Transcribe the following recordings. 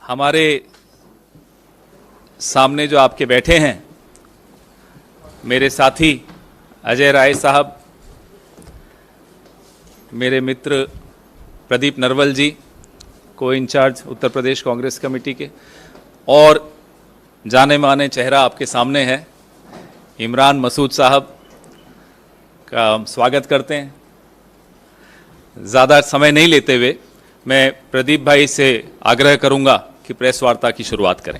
हमारे सामने जो आपके बैठे हैं मेरे साथी अजय राय साहब, मेरे मित्र प्रदीप नरवल जी, को इंचार्ज उत्तर प्रदेश कांग्रेस कमेटी के, और जाने माने चेहरा आपके सामने है इमरान मसूद साहब का हम स्वागत करते हैं। ज़्यादा समय नहीं लेते हुए मैं प्रदीप भाई से आग्रह करूंगा कि प्रेस वार्ता की शुरुआत करें।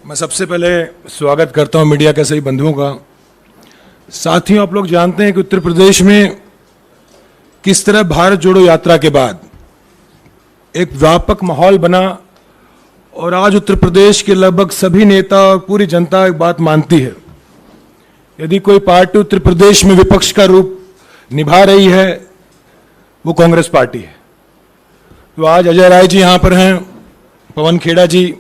मैं सबसे पहले स्वागत करता हूं मीडिया के सभी बंधुओं का। साथियों, आप लोग जानते हैं कि उत्तर प्रदेश में किस तरह भारत जोड़ो यात्रा के बाद एक व्यापक माहौल बना और आज उत्तर प्रदेश के लगभग सभी नेता और पूरी जनता एक बात मानती है, यदि कोई पार्टी उत्तर प्रदेश में विपक्ष का रूप निभा रही है वो कांग्रेस पार्टी है। तो आज अजय राय जी यहाँ पर हैं, पवन खेड़ा जी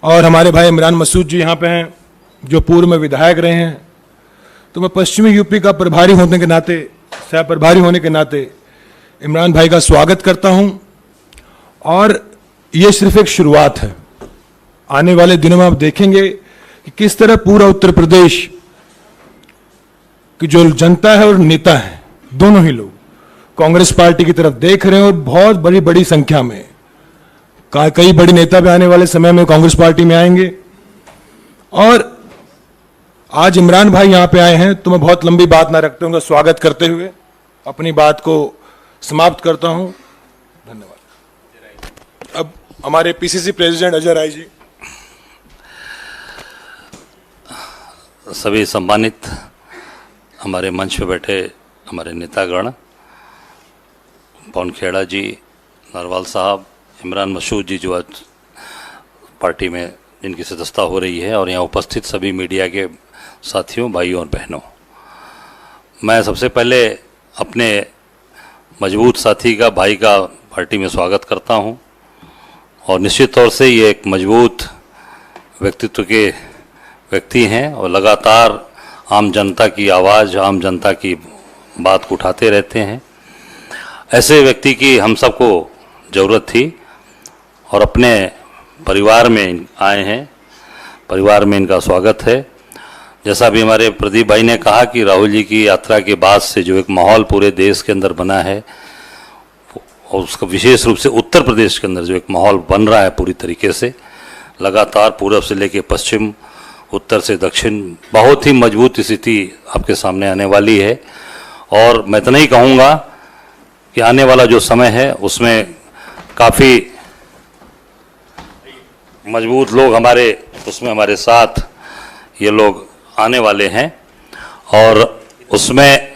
और हमारे भाई इमरान मसूद जी यहाँ पे हैं जो पूर्व में विधायक रहे हैं। तो मैं पश्चिमी यूपी का प्रभारी होने के नाते, सह प्रभारी होने के नाते इमरान भाई का स्वागत करता हूँ। और ये सिर्फ एक शुरुआत है। आने वाले दिनों में आप देखेंगे कि किस तरह पूरा उत्तर प्रदेश कि जो जनता है और नेता है, दोनों ही लोग कांग्रेस पार्टी की तरफ देख रहे हैं और बहुत बड़ी बड़ी संख्या में कई बड़ी नेता भी आने वाले समय में कांग्रेस पार्टी में आएंगे। और आज इमरान भाई यहां पे आए हैं तो मैं बहुत लंबी बात ना रखते हुए स्वागत करते हुए अपनी बात को समाप्त करता हूं। धन्यवाद। अब हमारे पीसीसी प्रेसिडेंट अजय राय जी। सभी सम्मानित हमारे मंच पे बैठे हमारे नेतागण, पवन खेड़ा जी, नरवाल साहब, इमरान मसूद जी जो आज पार्टी में जिनकी सदस्यता हो रही है, और यहाँ उपस्थित सभी मीडिया के साथियों, भाइयों और बहनों, मैं सबसे पहले अपने मजबूत साथी का, भाई का पार्टी में स्वागत करता हूँ। और निश्चित तौर से ये एक मजबूत व्यक्तित्व के व्यक्ति हैं और लगातार आम जनता की आवाज़, आम जनता की बात को उठाते रहते हैं। ऐसे व्यक्ति की हम सबको ज़रूरत थी और अपने परिवार में आए हैं, परिवार में इनका स्वागत है। जैसा भी हमारे प्रदीप भाई ने कहा कि राहुल जी की यात्रा के बाद से जो एक माहौल पूरे देश के अंदर बना है, और उसका विशेष रूप से उत्तर प्रदेश के अंदर जो एक माहौल बन रहा है पूरी तरीके से, लगातार पूर्व से लेकर पश्चिम, उत्तर से दक्षिण, बहुत ही मजबूत स्थिति आपके सामने आने वाली है। और मैं इतना ही कहूँगा कि आने वाला जो समय है उसमें काफ़ी मजबूत लोग हमारे साथ ये लोग आने वाले हैं, और उसमें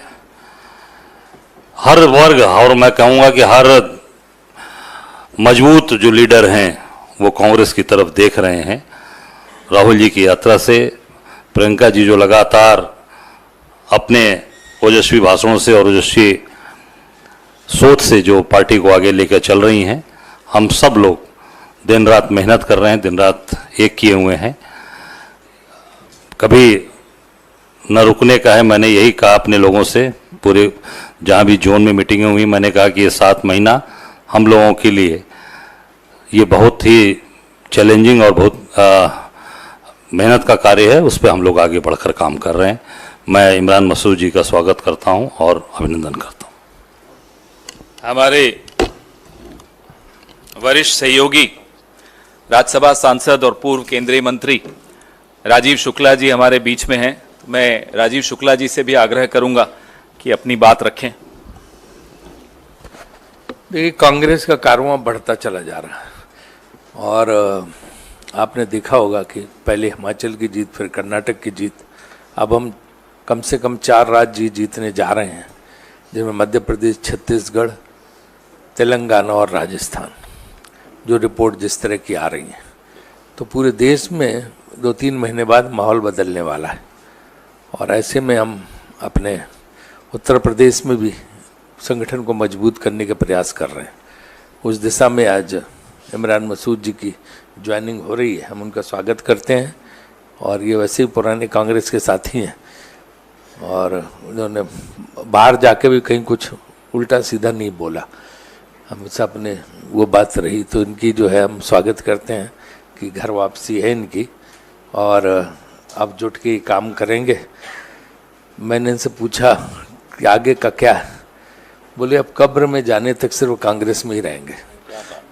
हर वर्ग, और मैं कहूँगा कि हर मजबूत जो लीडर हैं वो कांग्रेस की तरफ देख रहे हैं। राहुल जी की यात्रा से, प्रियंका जी जो लगातार अपने ओजस्वी भाषणों से और ओजस्वी सोच से जो पार्टी को आगे लेकर चल रही हैं, हम सब लोग दिन रात मेहनत कर रहे हैं, दिन रात एक किए हुए हैं, कभी न रुकने का है। मैंने यही कहा अपने लोगों से, पूरे जहाँ भी जोन में मीटिंगें हुई, मैंने कहा कि ये 7 महीना हम लोगों के लिए ये बहुत ही चैलेंजिंग और बहुत मेहनत का कार्य है, उस पर हम लोग आगे बढ़कर काम कर रहे हैं। मैं इमरान मसूद जी का स्वागत करता हूं और अभिनंदन करता हूं। हमारे वरिष्ठ सहयोगी राज्यसभा सांसद और पूर्व केंद्रीय मंत्री राजीव शुक्ला जी हमारे बीच में हैं। तो मैं राजीव शुक्ला जी से भी आग्रह करूंगा कि अपनी बात रखें। देखिए, कांग्रेस का कारवां बढ़ता चला जा रहा है और आपने देखा होगा कि पहले हिमाचल की जीत, फिर कर्नाटक की जीत, अब हम कम से कम 4 राज्य जीतने जा रहे हैं, जिनमें मध्य प्रदेश, छत्तीसगढ़, तेलंगाना और राजस्थान, जो रिपोर्ट जिस तरह की आ रही है। तो पूरे देश में 2-3 महीने बाद माहौल बदलने वाला है, और ऐसे में हम अपने उत्तर प्रदेश में भी संगठन को मजबूत करने के प्रयास कर रहे हैं। उस दिशा में आज इमरान मसूद जी की ज्वाइनिंग हो रही है, हम उनका स्वागत करते हैं। और ये वैसे ही पुराने कांग्रेस के साथी हैं और उन्होंने बाहर जाके भी कहीं कुछ उल्टा सीधा नहीं बोला। हम सब ने वो बात रही, तो इनकी जो है हम स्वागत करते हैं कि घर वापसी है इनकी और अब जुट के काम करेंगे। मैंने इनसे पूछा कि आगे का क्या है, बोले अब कब्र में जाने तक सिर्फ कांग्रेस में ही रहेंगे।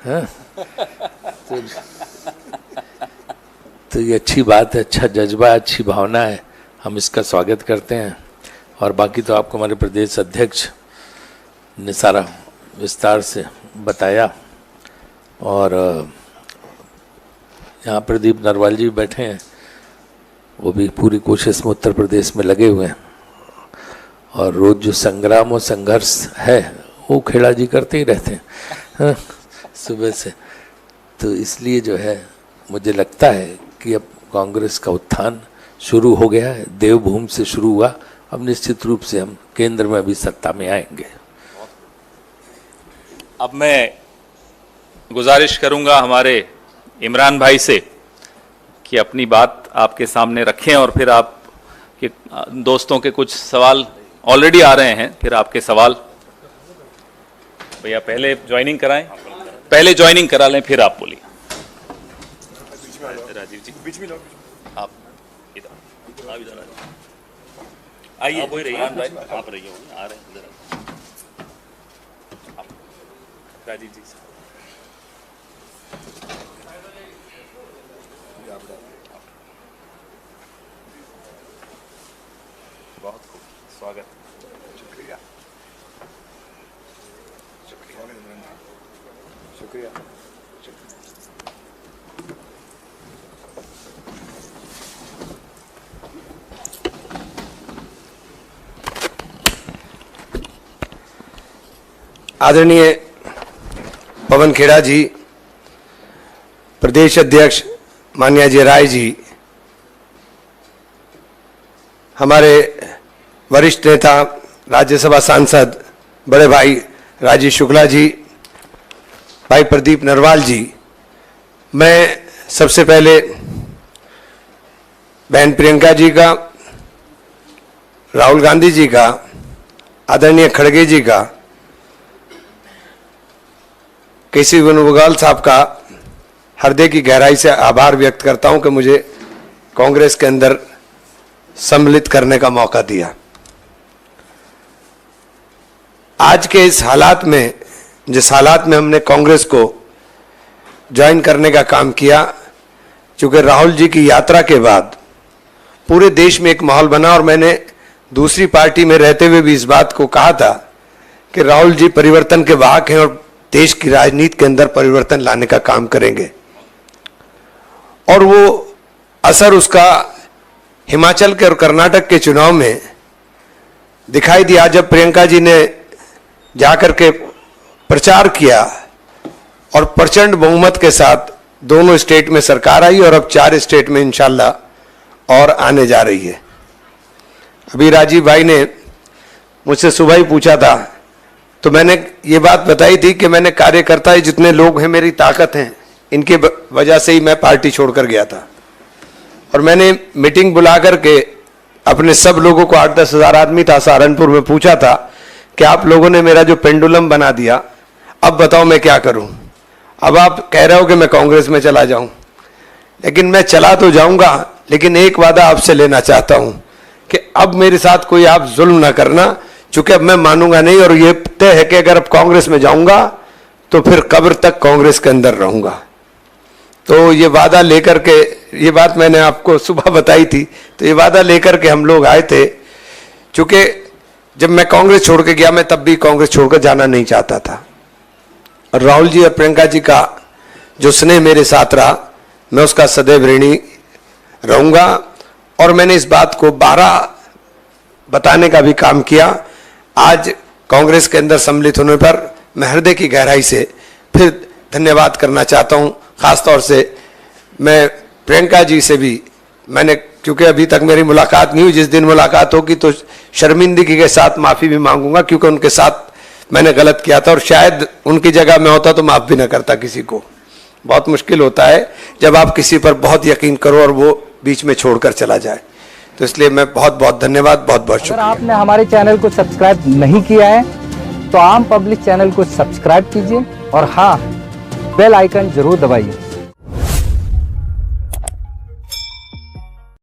हाँ? तो ये अच्छी बात है, अच्छा जज्बा, अच्छी भावना है, हम इसका स्वागत करते हैं। और बाकी तो आपको हमारे प्रदेश अध्यक्ष ने सारा विस्तार से बताया। और यहाँ प्रदीप नरवाल जी बैठे हैं, वो भी पूरी कोशिश में उत्तर प्रदेश में लगे हुए हैं और रोज जो संग्राम और संघर्ष है वो खेड़ा जी करते ही रहते हैं। हाँ, सुबह से। तो इसलिए जो है मुझे लगता है कि अब कांग्रेस का उत्थान शुरू हो गया है, देवभूमि से शुरू हुआ, अब निश्चित रूप से हम केंद्र में भी सत्ता में आएंगे। अब मैं गुजारिश करूंगा हमारे इमरान भाई से कि अपनी बात आपके सामने रखें और फिर आप के दोस्तों के कुछ सवाल ऑलरेडी आ रहे हैं, फिर आपके सवाल। भैया पहले ज्वाइनिंग कराएं, पहले ज्वाइनिंग करा लें फिर आप बोलिए। राजीव जी बीच में आप इधर आइए, आप रहिए, आप रहिए, आ रहे हैं राजीव जी। बहुत खूब, स्वागत। शुक्रिया, शुक्रिया, शुक्रिया। आदरणीय पवन खेड़ा जी, प्रदेश अध्यक्ष मान्य अजय राय जी, हमारे वरिष्ठ नेता राज्यसभा सांसद बड़े भाई राजीव शुक्ला जी, भाई प्रदीप नरवाल जी, मैं सबसे पहले बहन प्रियंका जी का, राहुल गांधी जी का, आदरणीय खड़गे जी का, केसी वेणुगोपाल साहब का हृदय की गहराई से आभार व्यक्त करता हूं कि मुझे कांग्रेस के अंदर सम्मिलित करने का मौका दिया। आज के इस हालात में, जिस हालात में हमने कांग्रेस को ज्वाइन करने का काम किया, चूंकि राहुल जी की यात्रा के बाद पूरे देश में एक माहौल बना और मैंने दूसरी पार्टी में रहते हुए भी इस बात को कहा था कि राहुल जी परिवर्तन के वाहक हैं और देश की राजनीति के अंदर परिवर्तन लाने का काम करेंगे। और वो असर उसका हिमाचल के और कर्नाटक के चुनाव में दिखाई दिया, जब प्रियंका जी ने जाकर के प्रचार किया और प्रचंड बहुमत के साथ दोनों स्टेट में सरकार आई और अब 4 स्टेट में इंशाल्लाह और आने जा रही है। अभी राजीव भाई ने मुझसे सुबह ही पूछा था, तो मैंने ये बात बताई थी कि मैंने कार्यकर्ता जितने लोग हैं, मेरी ताकत हैं, इनके वजह से ही मैं पार्टी छोड़कर गया था। और मैंने मीटिंग बुला करके अपने सब लोगों को, 8-10 हज़ार आदमी था सहारनपुर में, पूछा था कि आप लोगों ने मेरा जो पेंडुलम बना दिया, अब बताओ मैं क्या करूं। अब आप कह रहे हो कि मैं कांग्रेस में चला जाऊं, लेकिन मैं चला तो जाऊंगा, लेकिन एक वादा आपसे लेना चाहता हूं कि अब मेरे साथ कोई आप जुल्म ना करना, चूंकि अब मैं मानूंगा नहीं और ये तय है कि अगर अब कांग्रेस में जाऊंगा तो फिर कब्र तक कांग्रेस के अंदर रहूंगा। तो ये वादा लेकर के, ये बात मैंने आपको सुबह बताई थी, तो ये वादा लेकर के हम लोग आए थे। चूंकि जब मैं कांग्रेस छोड़ के गया, मैं तब भी कांग्रेस छोड़कर जाना नहीं चाहता था। और राहुल जी और प्रियंका जी का जो स्नेह मेरे साथ रहा, मैं उसका सदैव ऋणी रहूंगा। और मैंने इस बात को 12 बताने का भी काम किया। आज कांग्रेस के अंदर सम्मिलित होने पर मैं हृदय की गहराई से फिर धन्यवाद करना चाहता हूं। खासतौर से मैं प्रियंका जी से भी, मैंने, क्योंकि अभी तक मेरी मुलाकात नहीं हुई, जिस दिन मुलाकात होगी तो शर्मिंदगी के साथ माफ़ी भी मांगूंगा, क्योंकि उनके साथ मैंने गलत किया था और शायद उनकी जगह मैं होता तो माफ़ भी ना करता किसी को। बहुत मुश्किल होता है जब आप किसी पर बहुत यकीन करो और वो बीच में छोड़कर चला जाए। तो इसलिए मैं बहुत बहुत धन्यवाद, बहुत बहुत शुक्रिया। अगर आपने हमारे चैनल को सब्सक्राइब नहीं किया है तो आम पब्लिक चैनल को सब्सक्राइब कीजिए और हाँ, बेल आइकन जरूर दबाइए